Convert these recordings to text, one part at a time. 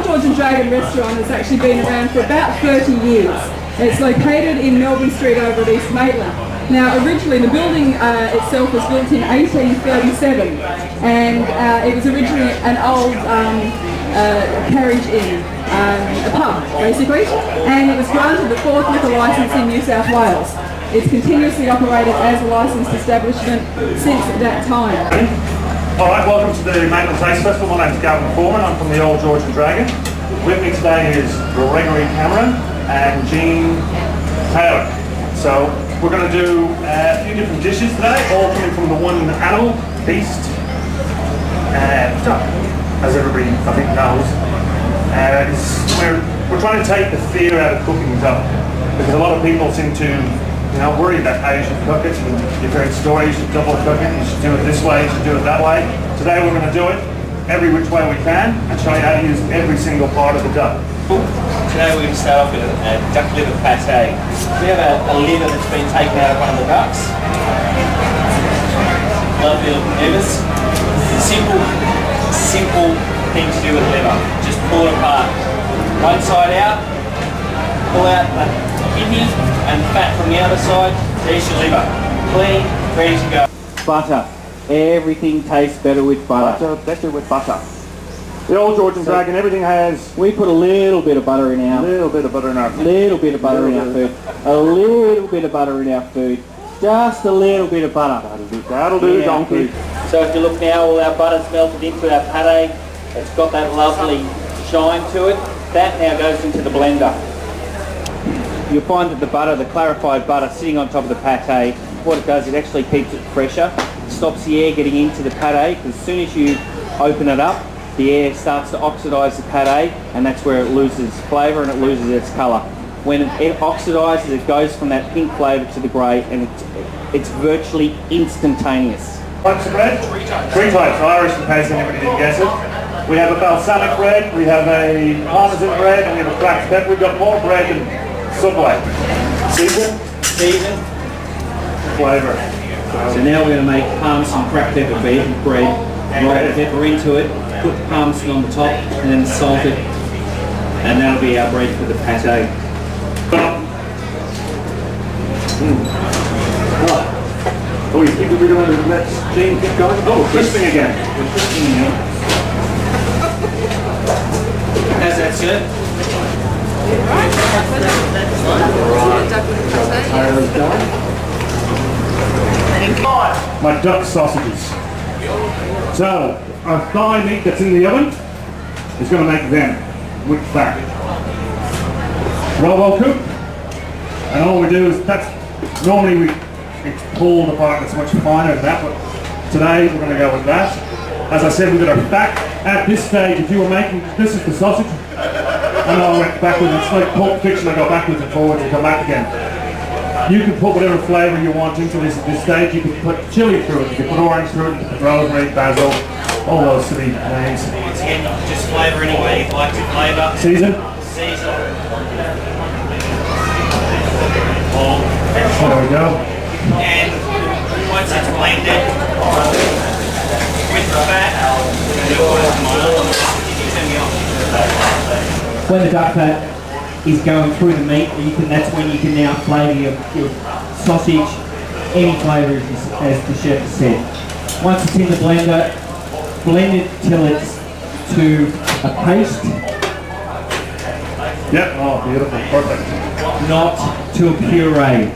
Old George and Dragon restaurant has actually been around for about 30 years. It's located in Melbourne Street over at East Maitland. Now, originally the building itself was built in 1837, and it was originally an old carriage inn, a pub basically, and it was granted the 4th liquor licence in New South Wales. It's continuously operated as a licensed establishment since that time. Alright, welcome to the Maitland Taste Festival. My name's Gavin Foreman, I'm from the Old George and Dragon. With me today is Gregory Cameron and Jean Taylor. So we're going to do a few different dishes today, all coming from the one animal, beast, duck, as everybody I think knows. We're trying to take the fear out of cooking duck, because a lot of people seem to worry about how you should cook it, and you've heard stories, you should double cook it, you should do it this way, you should do it that way. Today we're going to do it every which way we can and show you how to use every single part of the duck. Today we're going to start off with a duck liver pate. We have a liver that's been taken out of one of the ducks. Lovely little livers. Simple thing to do with liver. Just pull it apart. One side out, pull out the kidney and fat from the other side. There's your liver. Clean, ready to go. Butter. Everything tastes better with butter. Better with butter. The Old George and Dragon, everything has... We put a little bit of butter in our... Little bit of butter in our food. Little bit of butter in our food. A little bit of butter in our food. Just a little bit of butter. That'll do, donkey. So if you look now, all our butter's melted into our pate. It's got that lovely shine to it. That now goes into the blender. You'll find that the butter, the clarified butter, sitting on top of the pate, what it does, it actually keeps it fresher. It stops the air getting into the pate, because as soon as you open it up, the air starts to oxidise the pate, and that's where it loses flavour and it loses its colour. When it oxidises, it goes from that pink flavour to the grey, and it's virtually instantaneous. Types of bread? Three types, Irish in case anybody didn't guess it. We have a balsamic bread, we have a parmesan bread, and we have a cracked pepper. We've got more bread than Subway. Season? Flavour. So now we're going to make parmesan cracked pepper bread, roll the pepper into it, put the parmesan on the top, and then salt it, and that'll be our bread for the pate. Oh, you keep it going to let Jane keep going? Oh, crisping again. We're crisping again. How's that, sir? My duck sausages. So, our thigh meat that's in the oven is going to make them with fat. Robo cook, and all we do is normally it's pulled apart, it's much finer than that, but today we're going to go with that. As I said, we've got our fat. At this stage, if you were making, this is the sausage, and I went backwards, it's like Pulp Fiction, I go backwards and forwards and come back again. You can put whatever flavour you want into this at this stage. You can put chilli through it, you can put orange through it, you can put rosemary, basil, all those silly names. Once again, just flavour any way you'd like to flavour. Season? Season. There we go. And once it's blended with the fat, when the duck fat is going through the meat, that's when you can now flavour your sausage, any flavour as the chef has said. Once it's in the blender, blend it till it's to a paste. Yep, oh beautiful, perfect. Not to a puree.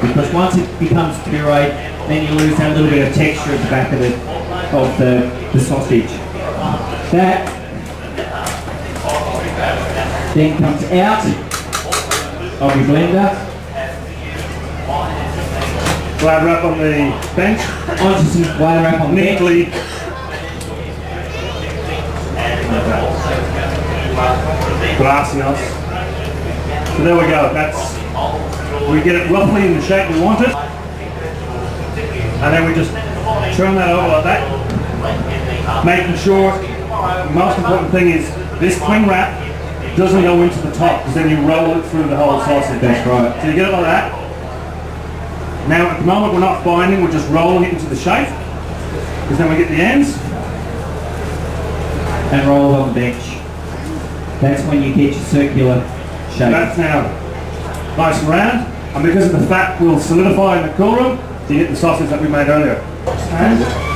Because once it becomes puree, then you lose that little bit of texture at the back of the sausage. That then comes out of your blender. Glad wrap on the bench. Onto some glad wrap on the bench. Neatly. Gracias. So there we go. We get it roughly in the shape we want it. And then we just turn that over like that. Making sure, the most important thing is this cling wrap doesn't go into the top, because then you roll it through the whole sausage. That's right. So you get it like that. Now at the moment we're not binding, we're just rolling it into the shape, because then we get the ends. And roll it on the bench. That's when you get your circular shape. That's now nice and round, and because of the fat will solidify in the cool room to get the sausage that we made earlier.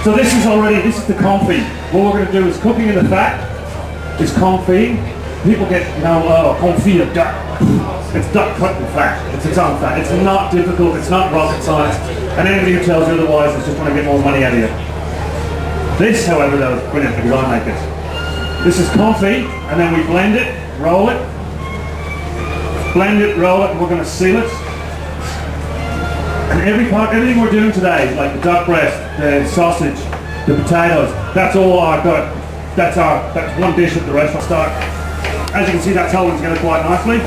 So this is the confit. What we're going to do is cooking in the fat is confit. People get, confit of duck. It's duck cut in fat. It's its own fat. It's not difficult, it's not rocket science, and anybody who tells you otherwise is just want to get more money out of you. This, however, though, is brilliant because I make it. This is confit, and then we blend it, roll it, and we're going to seal it. And everything we're doing today, like the duck breast, the sausage, the potatoes, that's all I've got. That's one dish at the restaurant start. As you can see, that's holding together quite nicely.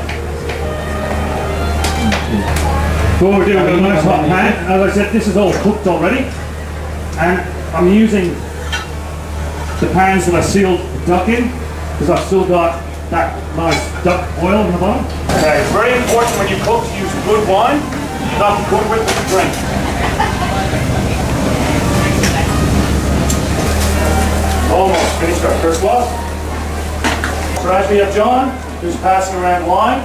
So what we're doing, we've got a nice hot pan. As I said, this is all cooked already. And I'm using the pans that I sealed the duck in, because I've still got that nice duck oil in the bottom. Okay, it's very important when you cook to use good wine, not to cook with the drink. Almost finished our first lot. So as we have John, who's passing around wine.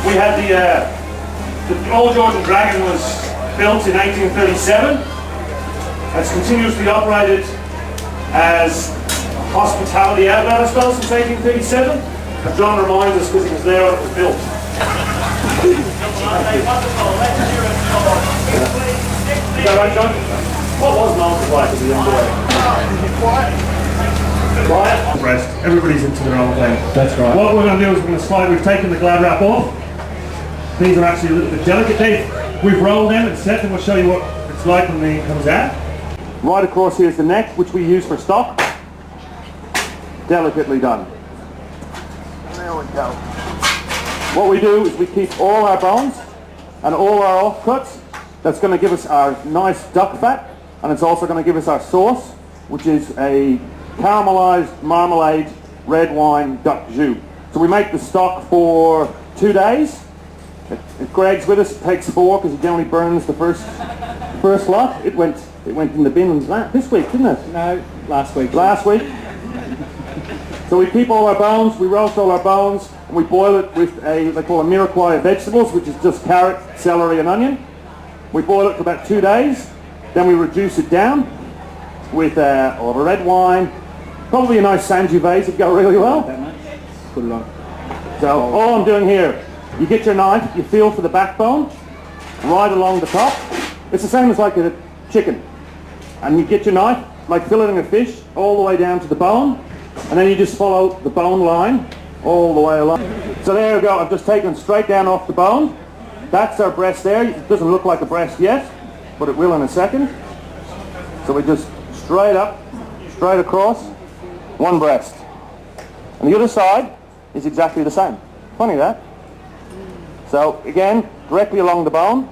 We had the old Georgian Dragon was built in 1837. It's continuously operated as a hospitality outlet, I suppose, since 1837. And John reminds us because he was there when it was built. Is that right, John? What was Malta like as a young boy? Quiet. Breast. Everybody's into their own thing. That's right. What we're going to do is we're going to slide. We've taken the glad wrap off. These are actually a little bit delicate. We've rolled them and set them. We'll show you what it's like when the meat comes out. Right across here is the neck, which we use for stock. Delicately done. There we go. What we do is we keep all our bones and all our offcuts. That's going to give us our nice duck fat, and it's also going to give us our sauce, which is a caramelized marmalade red wine duck jus. So we make the stock for 2 days. If Greg's with us, it takes 4 because he generally burns the first lot. It went in the bin this week, didn't it? No, last week. Last week. So we keep all our bones, we roast all our bones, and we boil it with they call a mirepoix of vegetables, which is just carrot, celery and onion. We boil it for about 2 days, then we reduce it down with a red wine, probably a nice Sangiovese, it'd go really well. Put it on. So all I'm doing here, you get your knife, you feel for the backbone, right along the top. It's the same as like a chicken. And you get your knife, like filleting a fish, all the way down to the bone, and then you just follow the bone line all the way along. So there we go, I've just taken it straight down off the bone. That's our breast there. It doesn't look like a breast yet, but it will in a second. So we just straight up, straight across, one breast. And the other side is exactly the same. Funny that. So again, directly along the bone.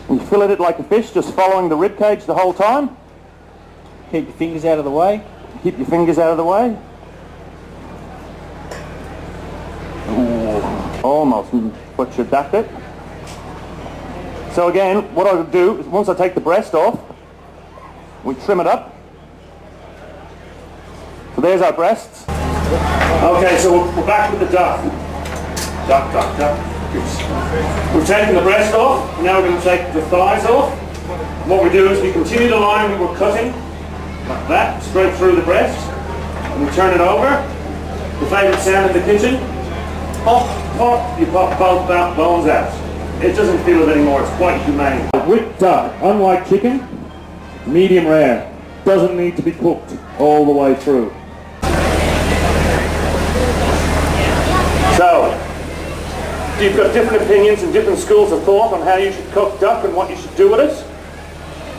And you fillet it like a fish, just following the rib cage the whole time. Keep your fingers out of the way. Keep your fingers out of the way. Ooh, almost butchered that bit. So again, what I'll do is once I take the breast off, we trim it up. So there's our breasts. Okay, so we're back with the duck. Duck. We've taken the breast off, now we're going to take the thighs off. What we do is we continue the line we were cutting, like that, straight through the breast, and we turn it over. The favourite sound in the kitchen, pop, pop, you pop both bones out. It doesn't feel it anymore, it's quite humane. With duck, unlike chicken, medium rare, doesn't need to be cooked all the way through. So, you've got different opinions and different schools of thought on how you should cook duck and what you should do with it.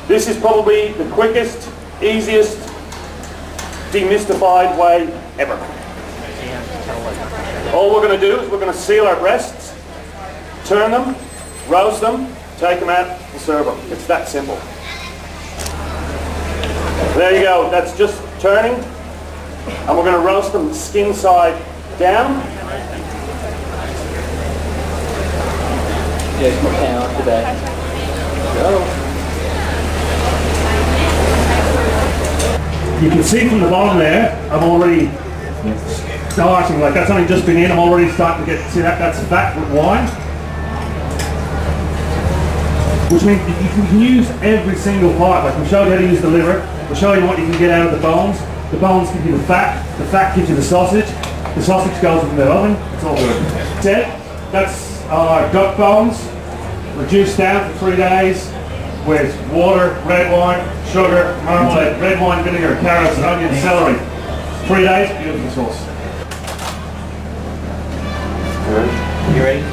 This is probably the quickest, easiest, demystified way ever. All we're going to do is we're going to seal our breasts, turn them, roast them, take them out and serve them. It's that simple. There you go, that's just turning, and we're going to roast them skin side down. There's my power today. Go. You can see from the bottom there, I'm already starting, like that's only just been in, I'm already starting to get, see that's fat with wine. Which means you can use every single part, like we showed you how to use the liver, we'll show you what you can get out of the bones give you the fat gives you the sausage goes in the oven, it's all good. That's our duck bones, reduced down for 3 days with water, red wine, sugar, marmalade, red wine vinegar, carrots, onion, celery. 3 days, beautiful sauce. You ready?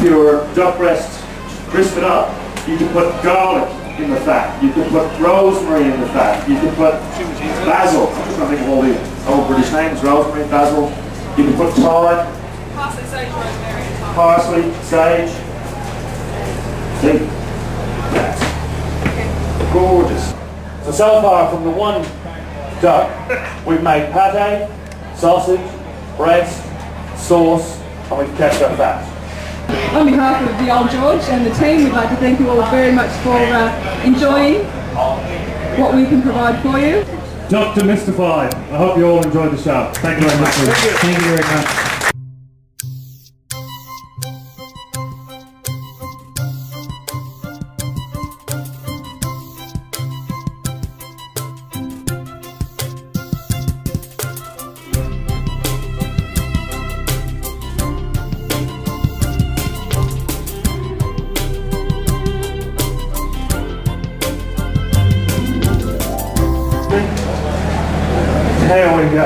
Your duck breast, crisp it up, you can put garlic in the fat, you can put rosemary in the fat, you can put basil, I'm just going to think of all the old British names, rosemary, basil, you can put thyme, Parsley, sage, rosemary, and thyme. parsley, sage. See? That's gorgeous. So far from the one duck, we've made pate, sausage, breast, sauce, and we've kept our fat. On behalf of the Old George and the team, we'd like to thank you all very much for enjoying what we can provide for you. Duck de-mystified. I hope you all enjoyed the show. Thank you very much. Thank you very much. Here we go.